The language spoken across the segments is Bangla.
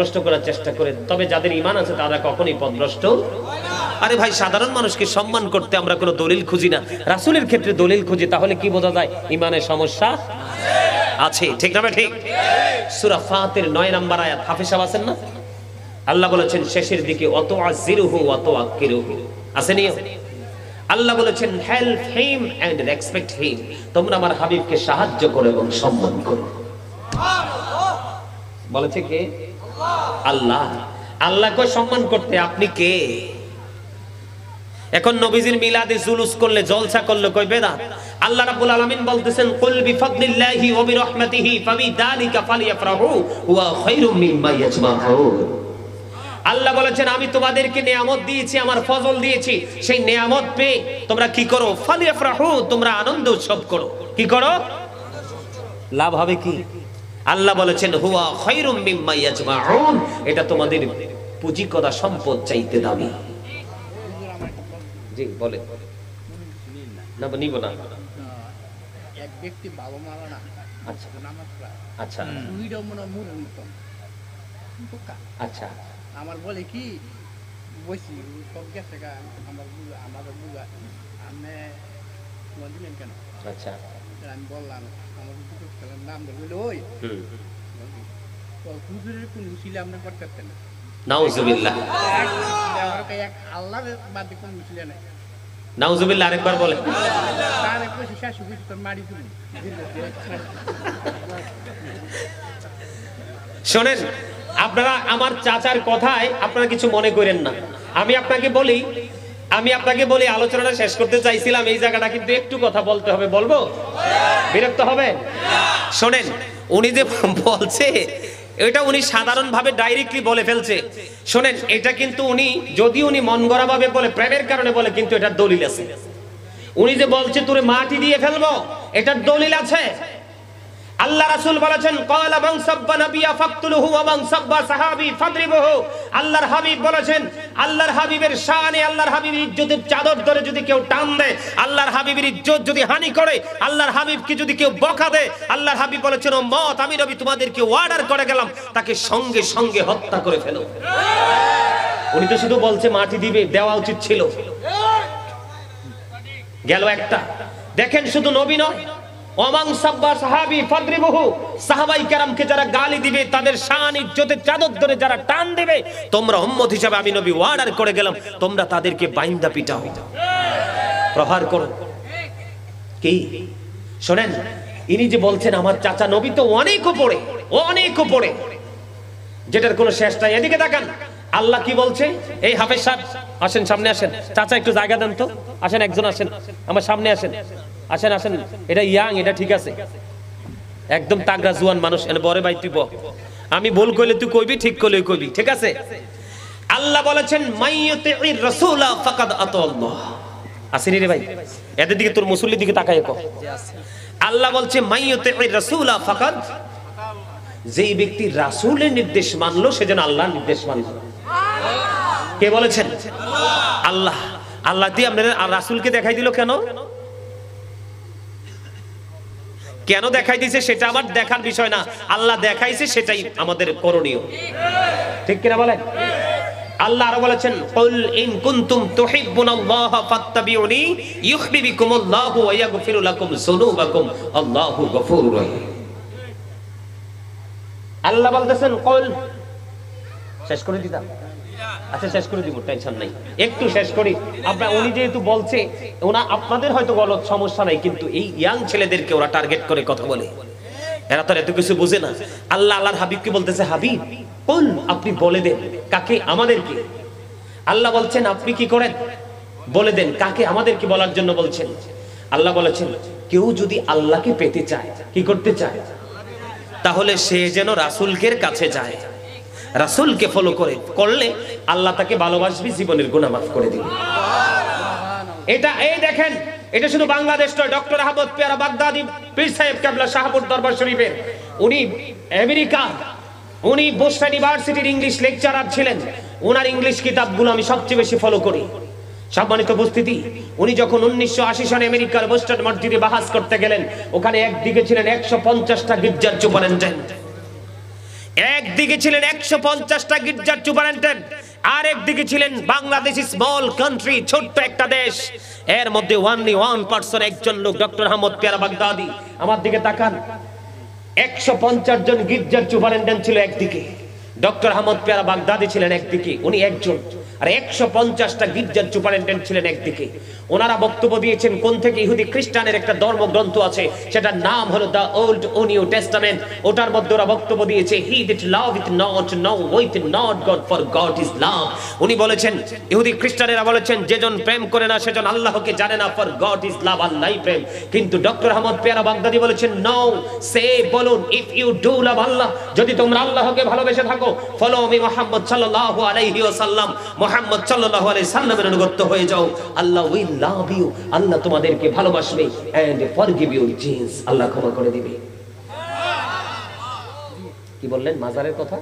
নষ্ট করার চেষ্টা করে, তবে যাদের ঈমান আছে তারা কখনোই পথভ্রষ্ট হয় না। আরে ভাই, সাধারণ মানুষকে সম্মান করতে আমরা কোনো দলিল খুঁজি না, রাসূলের ক্ষেত্রে দলিল খুঁজি। তাহলে কি বোঝা যায়? ঈমানের সমস্যা আছে, ঠিক না? ঠিক। সূরা ফাতির 9 নম্বর আয়াত, হাফেজ সাহেব আছেন না? আল্লাহ বলেছেন শেষের দিকে ওয়াতুআযিরুহু ওয়াতুআক্কিরুহু, আসেনি? আল্লাহ বলেছেন help him and respect him, তোমরা আমার হাবিবকে সাহায্য করো এবং সম্মান করো। বলেছে কে? আল্লাহ। আল্লাহকে সম্মান করতে আপনি কে? এখন নবীজির মিলাদে জুলুস করলে, জলসা করলে কই বেদাত? আল্লাহ রাব্বুল আলামিন বলতেছেন কুল বিফাদলিল্লাহি ওয়া বিরহমাতিহি ফাবিযালিকা ফালইফরাহু ওয়া খায়রুম মিম্মা ইয়াজমাউন। আল্লাহ বলেছেন আমি তোমাদেরকে নিয়ামত দিয়েছি, আমার ফজল দিয়েছি, সেই নিয়ামত পেয়ে তোমরা কি করো? ফালইফরাহু, তোমরা আনন্দ উৎসব করো। কি করো? লাভ হবে কি? আল্লাহ বলেছেন হুয়া খায়রুম মিম্মা ইয়াজমাউন, এটা তোমাদের পুঁজি করা সম্পদ চাইতে দামি। জি বলে না, নিব না। এক ব্যক্তি বাবা মারা না, আচ্ছা নামাজ পড়ে, আচ্ছা দুইটা মনে মুরের মতন। আচ্ছা, আমার বলে কি বসি সব গেছে গা, আমার বুঝা আমি তোমার দিলেন কেন? আচ্ছা আমি বললাম আমার নাম ধরবে ওই হুজুরের কোন উচিলে আপনি করতে পারতেন না। নাউজুবিল্লাহ, আল্লাহ বাদে কোন উচিলে নাই। নাউজুবিল্লাহ, আরেকবার বলেন। তার এক বসে শাশু বুঝি তোর মারি দিলেন। শোনেন, আপনারা আমার চাচার কথায় আপনারা কিছু মনে করেন না। আমি আপনাকে বলি আলোচনাটা শেষ করতে চাইছিলাম, এই জায়গাটা কিন্তু একটু কথা বলতে হবে। বলবো? বিরক্ত হবে? শোনেন, উনি যে বলছে এটা উনি সাধারণ ভাবে ডাইরেক্টলি বলে ফেলছে। শোনেন, এটা কিন্তু উনি যদি মন গড়া ভাবে বলে, প্রেমের কারণে বলে, কিন্তু এটার দলিল আছে। উনি যে বলছে তোরে মাটি দিয়ে ফেলবো, এটার দলিল আছে। আল্লাহ রাসূল বলেছেন ক্বালা মান সাব্বা নাবিয়া ফাকতুলহু ওয়া মান সাব্বা সাহাবী ফাদরিবহু। আল্লাহর হাবিব বলেছেন, আল্লাহর হাবিবের শানে, আল্লাহর হাবিবের ইজ্জতের চাদর ধরে যদি কেউ টান দেয়, আল্লাহর হাবিবের ইজ্জত যদি হানি করে, আল্লাহর হাবিবকে যদি কেউ বকা দেয়, আল্লাহর হাবিব বলেছেন ও মত, আমি নবী তোমাদেরকে অর্ডার করে গেলাম তাকে সঙ্গে সঙ্গে হত্যা করে ফেলো। উনি তো শুধু বলছে মাটি দিবে, দেওয়া উচিত ছিল। গেল একটা। দেখেন, শুধু নবী নয়, ওমান সাব্বা সাহাবী ফাদরিবহু, সাহাবায়ে কেরামকে যারা গালি দিবে, তাদের শান ইজ্জতের চাদর ধরে যারা টান দিবে, তোমরা উম্মত হিসেবে আমি নবী অর্ডার করে গেলাম তোমরা তাদেরকে বাইন্দা পিটাও, প্রহার করো। কি শুনেন, ইনি যে বলছেন আমার চাচা নবী তো অনেক উপরে, যেটার কোনো শেষ নাই। এদিকে তাকান, আল্লাহ কি বলছে? এই হাফেজ সাহেব আসেন, সামনে আসেন। চাচা একটু জায়গা দেন তো, আসেন, একজন আসেন, আমার সামনে আসেন। আসেন, এটা ইয়াং, এটা ঠিক আছে, একদম তাগড়া জুয়ান মানুষ। এনে বড় ভাই তুই বল, আমি ভুল কইলে তুই কইবি, ঠিক কইলে কইবি, ঠিক আছে? আল্লাহ বলেছেন মাইয়ুতির রাসূলা ফাকাদ আতাল্লাহ। আসেনি রে ভাই, এদের দিকে, তোর মুসল্লির দিকে তাকায় কো। আল্লাহ বলছে মাইয়ুতির রাসূলা ফাকাদ, যেই ব্যক্তি রাসূলের নির্দেশ মানলো সে যেন আল্লাহর নির্দেশ মানলো। কে বলেছেন? আল্লাহ। আল্লাহ দিয়ে আপনাদের রাসূলকে দেখাই দিল কেন? কেন দেখাই দিয়েছে সেটা আমার দেখার বিষয় না, আল্লাহ দেখাইছে সেটাই আমাদের করণীয়, ঠিক কিনা বলেন? আল্লাহ আরো বলেছেন কুল ইন কুনতুম তুহিব্বুনাল্লাহা ফাত্তাবিউনি ইউহিব্বুকুমুল্লাহু ওয়া ইয়াগফিরু লাকুম যুনুবাকুম আল্লাহু গফুরুর রহিম। আল্লাহ বলতেছেন কুল, শেষ করে দিতাম? আচ্ছা শেষ করে দিব, টেনশন নাই, একটু শেষ করি। আপনারা উনি যেহেতু বলছে, ওনা আপনাদের হয়তো গলত সমস্যা নাই, কিন্তু এই ইয়াং ছেলেদেরকে ওরা টার্গেট করে কথা বলে, এরা তো এত কিছু বুঝে না। আল্লাহর হাবিবকে বলতেছে হাবিব কুল, আপনি বলে দেন। কাকে? আমাদেরকে। আল্লাহ বলছেন আপনি কি করেন? বলে দেন। কাকে? আমাদেরকে বলার জন্য বলছেন। আল্লাহ বলেছেন কেউ যদি আল্লাহকে পেতে চায়, কি করতে চায়, তাহলে সে যেন রাসূলের কাছে যায়, রাসূলকে ফলো করলে আল্লাহ তাকে ভালোবাসবে, জীবনের গুনাহ মাফ করে দিবে। এটা এই দেখেন, এটা শুধু বাংলাদেশ নয়, ডক্টর আহমদ পেয়ারা বাগদাদি পীর সাহেব কেবলা শাহপুর দরবার শরীফের, উনি আমেরিকা, উনি বোস্টন ইউনিভার্সিটির ইংলিশ লেকচারার ছিলেন। ওনার ইংলিশ কিতাবগুলো আমি সবচেয়ে বেশি ফলো করি। সম্মানিত উপস্থিতি, উনি যখন 1980 সনে আমেরিকার বোস্টন মসজিদে বাহাস করতে গেলেন, ওখানে একদিকে ছিলেন 150টা গির্জার সুপারিনটেন্ডেন্ট, একদিকে ছিলেন 150টা গির্জার সুপারিনটেন্ডেন্ট, আর একদিকে ছিলেন বাংলাদেশ স্মল কান্ট্রি, ছোট্ট একটা দেশ, এর মধ্যে ওনলি ওয়ান পারসন, একজন লোক, ডক্টর আহমদ পেয়ারা বাগদাদি। আমার দিকে তাকান, 150 জন গির্জার সুপারিনটেন্ডেন্ট ছিল একদিকে, ডক্টর আহমদ পেয়ারা বাগদাদি ছিলেন একদিকে, উনি একজন, আর 150টা গির্জার সুপারিনটেন্ডেন্ট ছিলেন একদিকে। ওনারা বক্তব্য দিয়েছেন কোন থেকে, ইহুদি খ্রিস্টানের একটা ধর্মগ্রন্থ আছে, সেটার নাম হলো দ্য ওল্ড ও নিউ টেস্টামেন্ট। ওটার মধ্যে ওরা বক্তব্য দিয়েছে he that loveth not knoweth not God, for God is love। উনি বলেছেন, ইহুদি খ্রিস্টানেরা বলেছেন যেজন প্রেম করে না সেজন আল্লাহকে জানে না, for God is love, আল্লাহই প্রেম। কিন্তু ডক্টর আহমদ পেয়ারা বাগদাদি বলেছেন নো, সে বলুন ইফ ইউ ডু লাভ আল্লাহ, যদি তোমরা আল্লাহকে ভালোবেসে থাকো, ফলো মি মুহাম্মদ সাল্লাল্লাহু আলাইহি ওয়াসাল্লাম, মুহাম্মদ সাল্লাল্লাহু আলাইহি সাল্লামের অনুগত হয়ে যাও, আল্লাহ উইল লাভ ইউ, আল্লাহ তোমাদেরকে ভালোবাসবে, এন্ড ফরগিভ ইউর জিনস, আল্লাহ ক্ষমা করে দিবে। কি বললেন মাজারের কথা?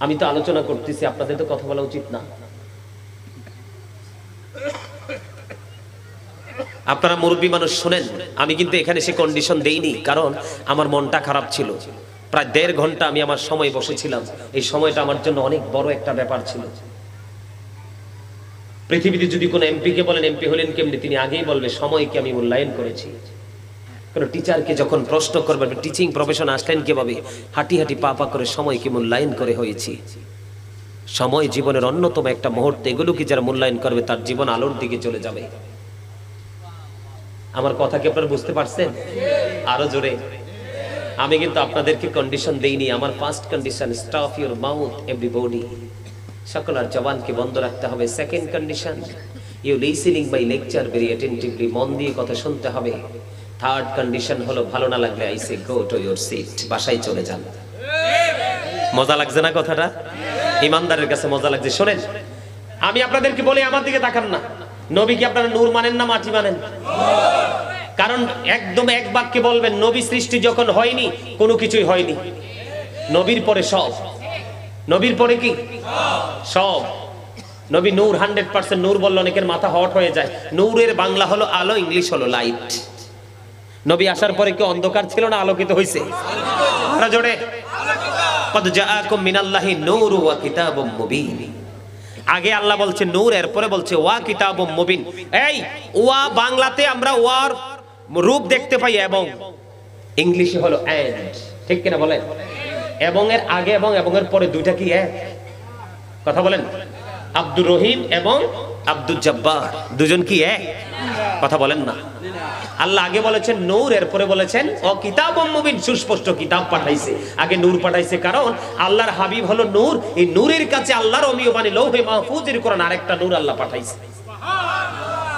আমি তো আলোচনা করতেছি, আপনাদের তো কথা বলা উচিত না। আপনারা মুরব্বী মানুষ শুনেন, আমি কিন্তু এখানে সে কন্ডিশন দেইনি, কারণ আমার মনটা খারাপ ছিল। প্রায় 1.5 ঘন্টা আমি আমার সময় বসেছিলাম, এই সময়টা আমার জন্য অনেক বড় একটা ব্যাপার ছিল। পৃথিবীতে যদি কোনো এমপি কে বলেন এমপি হলেন কেমনি, তিনি আগেই বলবে সময়কে আমি মূল্যায়ন করেছি। কোন টিচারকে যখন প্রশ্ন করবে টিচিং প্রফেশন আসলেন কিভাবে, হাঁটি হাঁটি পা পা করে সময়কে মূল্যায়ন করে হয়েছি। সময় জীবনের অন্যতম একটা মুহূর্ত, এগুলোকে যারা মূল্যায়ন করবে তার জীবন আলোর দিকে চলে যাবে। আমার কথা কি আপনারা বুঝতে পারছেন? আরো জোরে। আমি কিন্তু আপনাদেরকে কন্ডিশন দেইনি, আমার first condition stop your mouth everybody, সকল আর জবানকে বন্ধ রাখতে হবে। Second condition you listening my lecture very attentively, মন দিয়ে কথা শুনতে হবে। থার্ড কন্ডিশন হলো ভালো না লাগলে I say go to your seat, বাসায় চলে যান। মজা লাগছে না কথাটা? ইমানদারের কাছে মজা লাগছে। শোনেন, আমি আপনাদেরকে বলি, আমার দিকে তাকান না, নবী কি আপনারা নূর মানেন না মাটি মানেন? কারণ একদম এক বাক্যে বলবেন, নবী সৃষ্টি যখন হয়নি কোনো কিছুই হয়নি, নবীর পরে সব। নবীর পরে কি সব। নবী নূর, 100%। নূর বললে অনেকের মাথা হট হয়ে যায়। নূরের বাংলা হলো আলো, ইংলিশ হলো লাইট। নবী আসার পরে কি অন্ধকার ছিল না আলোকিত হয়েছে? আরো জোরে, কদ জাআকুম মিনাল্লাহি নূরু ওয়া কিতাবুম মুবিন। আগে আল্লাহ বলছে নূর, এরপরে বলছে ওয়া কিতাবুম মুবিন। এই ওয়া বাংলাতে আমরা ওয়ার রূপ দেখতে পাই এবং, ইংলিশে হলো এন্ড, ঠিক কিনা বলেন? এবং এর আগে এবং এর পরে দুইটা কি এক? কথা বলেন। আব্দুর রহিম এবং আব্দুল জব্বার দুজন কি এক? কথা বলেন না। আল্লাহ আগে বলেছেন নূর, এরপরে বলেছেন ও কিতাবুম মুবিন, সুস্পষ্ট কিতাব পাঠাইছে। আগে নূর পাঠাইছে, কারণ আল্লাহর হাবিব হলো নূর। এই নূরের কাছে আল্লাহর অমীয় বাণী লৌহে মাহফুজের কোরআন আরেকটা নূর আল্লাহ পাঠাইছে।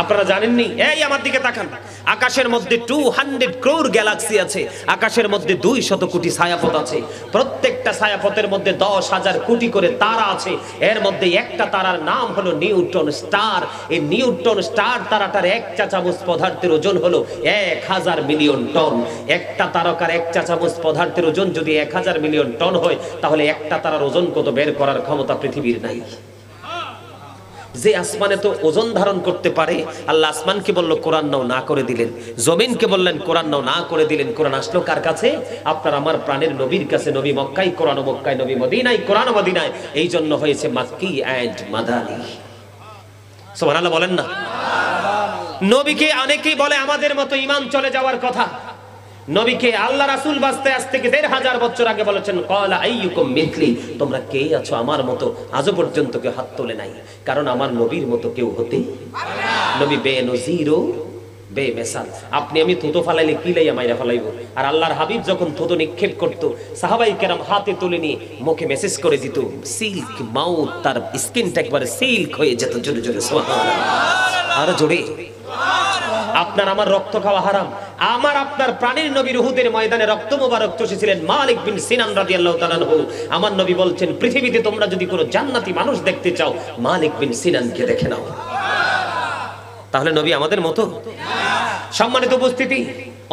আপনারা জানেননি? এই আমার দিকে তাকান, আকাশের মধ্যে 200 ক্রোর গ্যালাক্সি আছে, আকাশের মধ্যে 200 কোটি ছায়াপথ আছে, প্রত্যেকটা ছায়াপথের মধ্যে 10,000 কোটি করে তারা আছে। এর মধ্যে একটা তারার নাম হলো নিউটন স্টার। এই নিউটন স্টার তারাটার 1 চা চামচ পদার্থের ওজন হলো 1000 মিলিয়ন টন। একটা তারকার 1 চা চামচ পদার্থের ওজন যদি 1000 মিলিয়ন টন হয়, তাহলে একটা তারার ওজন কত বের করার ক্ষমতা পৃথিবীর নাই। যে আসমানে তো ওজন ধারণ করতে পারে, আল্লাহ আসমানকে বলল কোরআন নাও, না করে দিলেন। জমিনকে বললেন কোরআন নাও, না করে দিলেন। কোরআন আসলো কার কাছে? আপনার আমার প্রাণের নবীর কাছে। নবী মক্কায়, কোরআন মক্কায়, নবী মদিনায়, কোরআন মদিনায়। এই জন্য হয়েছে মাক্কি এন্ড মাদানী। সুবহানাল্লাহ বলেন না? নবীকে অনেকেই বলে আমাদের মতো ঈমান চলে যাওয়ার কথা। নবীকে আল্লাহ রাসূল বাঁচতে আজ থেকে 1500 বছর আগে বলেছেন ক্বালা আইয়ুকুম মিথলি, তোমরা কে আছো আমার মতো? আজও পর্যন্ত কেউ হাত তোলে নাই, কারণ আমার নবীর মতো কেউ হতে পারে না। নবী বেনজির ও বেমিসাল। আপনি আমি থুতো ফালাইলে কি লাইয়া মাইরা ফালাইবো? আর আল্লাহর হাবিব যখন থুতো নিক্ষেপ করত, সাহাবাই কেরাম হাতে তুলে নিয়ে মুখে মেসেজ করে দিত, সিল্ক মাউথ, তার স্কিনটা একবারে সিল্ক হয়ে যেত। জোরে জোরে সুবহানাল্লাহ, আরো জোরে। আপনার আমার রক্ত খাওয়া হারাম। আমার আপনার প্রাণীর নবী উহুদের ময়দানে রক্ত মোবারক চষেছিলেন মালিক বিন সিনান রাদিয়াল্লাহু তাআলা আনহু। আমার নবী বলছেন, পৃথিবীতে তোমরা যদি কোনো জান্নাতি মানুষ দেখতে চাও, মালিক বিন সিনানকে দেখে নাও। তাহলে নবী আমাদের মতো? সম্মানিত উপস্থিতি,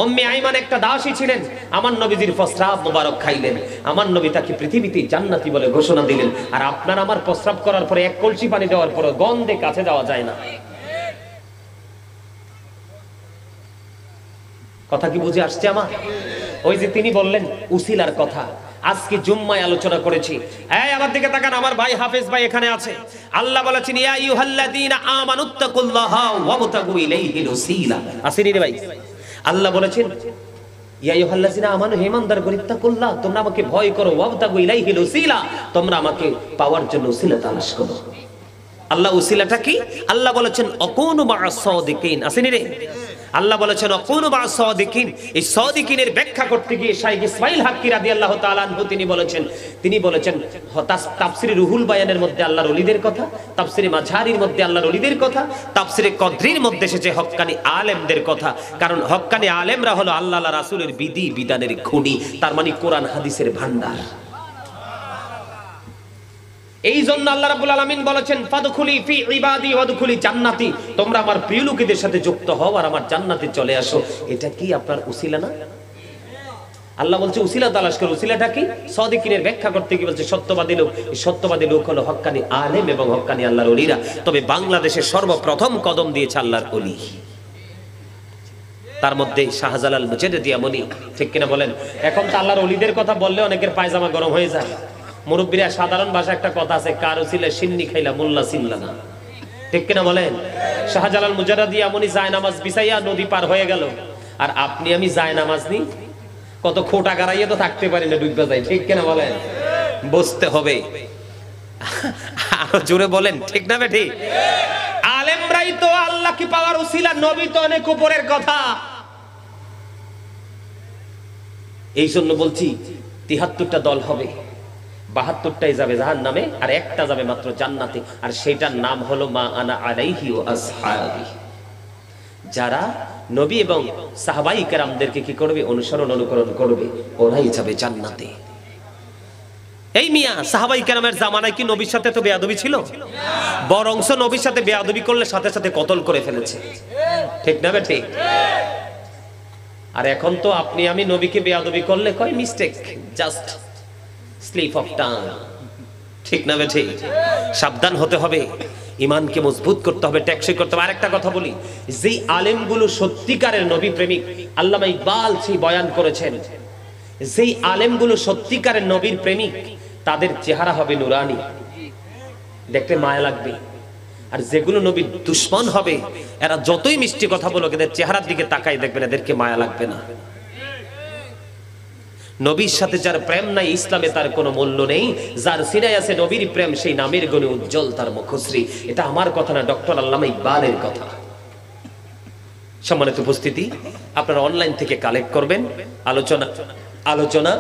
উম্মে আইমান একটা দাসী ছিলেন, আমার নবীজির প্রস্রাব মোবারক খাইলেন। আমার নবী তাকে পৃথিবীতে জান্নাতি বলে ঘোষণা দিলেন। আর আপনার আমার প্রস্রাব করার পরে 1 কলসি পানি দেওয়ার পরে গন্ধে কাছে যাওয়া যায় না। কথা কি বুঝে আসছে আমার? ওই যে তিনি বললেন উসিলার কথা, আজকে জুম্মায় আলোচনা করেছি। এই আমার দিকে তাকান, আমার ভাই হাফেজ ভাই এখানে আছে। আল্লাহ বলেছেন ইয়া আইয়ুহাল্লাযীনা আমানুত্তাকুল্লাহা ওয়াবতাগু ইলাইহিল ওসিলা। আসেনি রে ভাই? আল্লাহ বলেছেন ইয়া আইয়ুহাল্লাযীনা আমানু হে ঈমানদারগণ ইত্তাকুল্লাহ, তোমরা আমাকে ভয় করো, ওয়াবতাগু ইলাইহিল ওসিলা, তোমরা আমাকে পাওয়ার জন্য ওসিলা তালাশ করো। আল্লাহ ওসিলাটা কি? আল্লাহ বলেছেন আকুনু মা'আস সাদিকিন। আসেনি রে? আল্লাহ বলেছেন আকুনু মা'আস সাদিকিন। এই সাদিকিনের ব্যাখ্যা করতে গিয়ে শাইখ ইসমাঈল হাক্কি রাদিয়াল্লাহু তাআলা আনহু তিনি বলেছেন তাফসিরে রুহুল বায়ানের মধ্যে আল্লাহর ওলিদের কথা, তাফসিরে মাঝহারির মধ্যে আল্লাহর ওলিদের কথা, তাফসিরে কদরির মধ্যে এসেছে হক্কানি আলেমদের কথা। কারণ হক্কানি আলেমরা হলো আল্লাহ রাসূলের বিধি বিধানের খনি, তার মানে কোরআন হাদিসের ভান্ডার। এই জন্য আল্লাহ রাব্বুল আলামিন বলেছেন ফাদখুলি ফি ইবাদি ওয়াদখুলি জান্নাতি, তোমরা আমার প্রিয় লোকেদের সাথে যুক্ত হও আর আমার জান্নাতে চলে আসো। এটা কি আপনার উসিলা না? আল্লাহ বলছে উসিলা তালাশ করো। উসিলাটা কি? সাদিকিনের ব্যাখ্যা করতে কি বলছে সত্যবাদী লোক। এই সত্যবাদী লোক হলো হক্কানি আলেম এবং হক্কানি আল্লাহর ওলিরা। তবে বাংলাদেশে সর্বপ্রথম কদম দিয়েছে আল্লাহর ওলি, তার মধ্যে শাহজালাল মুজাদ্দিদি আমনি। ঠিক কিনা বলেন? এখন তো আল্লাহর ওলিদের কথা বললে অনেকের পায়জামা গরম হয়ে যায়। মুরব্বীরা সাধারণ ভাষা একটা কথা আছে, কার উসিলে সিন্নি খাইলা মোল্লা চিনলা না। ঠিক কিনা বলেন? শাহজালাল মুজাদ্দিদি আমনি জায়নামাজ বিছাইয়া নদী পার হয়ে গেল, আর আপনি আমি জায়নামাজ নি কত খোটা গাড়াইয়া তো থাকতে পারি না, ডুববা যায়। ঠিক কিনা বলেন? বুঝতে হবে। আরো জোরে বলেন, ঠিক না বেঠি? আলেমরাই তো আল্লাহ কি পাওয়ার উসিলা, নবী তো অনেক উপরের কথা। এই জন্য বলছি ৭৩টা দল হবে, ৭২টাই যাবে জাহান্নামে আর একটা যাবে মাত্র জান্নাতে, আর সেটার নাম হলো মা আনা আলাইহি ওয়া আসহাবি। যারা নবী এবং সাহাবাই কেরামদেরকে কি করবে? অনুসরণ অনুকরণ করবে, ওরাই যাবে জান্নাতে। এই মিয়া সাহাবাই কেরামের জামানায় কি নবীর সাথে তো বেয়াদবি ছিল? বরংস নবীর সাথে বেয়াদবি করলে সাথে সাথে কতল করে ফেলেছে। ঠিক না বেঠিক? আর এখন তো আপনি আমি নবীকে বেয়াদবি করলে কয় mistake, just slip of tongue. ঠিক না বেঠিক? সাবধান হতে হবে, ইমানকে মজবুত করতে হবে, টেকসই করতে হবে। আরেকটা কথা বলি, যেই আলেমগুলো সত্যিকারের নবী প্রেমিক, আল্লামা ইকবাল সেই বয়ান করেছেন, যেই আলেমগুলো সত্যিকারের নবীর প্রেমিক তাদের চেহারা হবে নুরানি, দেখতে মায়া লাগবে। আর যেগুলো নবীর দুশমন হবে, এরা যতই মিষ্টি কথা বলো, এদের চেহারার দিকে তাকাই দেখবেন, এদেরকে মায়া লাগবে না। নবীর সাথে যার প্রেম নাই, ইসলামে তার কোনো মূল্য নেই। যার সিনায় আছে নবীর প্রেম, সেই নামের গুণে উজ্জ্বল তার মুখশ্রী। এটা আমার কথা না, ডক্টর আল্লামা ইকবালের কথা। সম্মানিত উপস্থিতি, আপনারা অনলাইন থেকে কালেক্ট করবেন। আলোচনা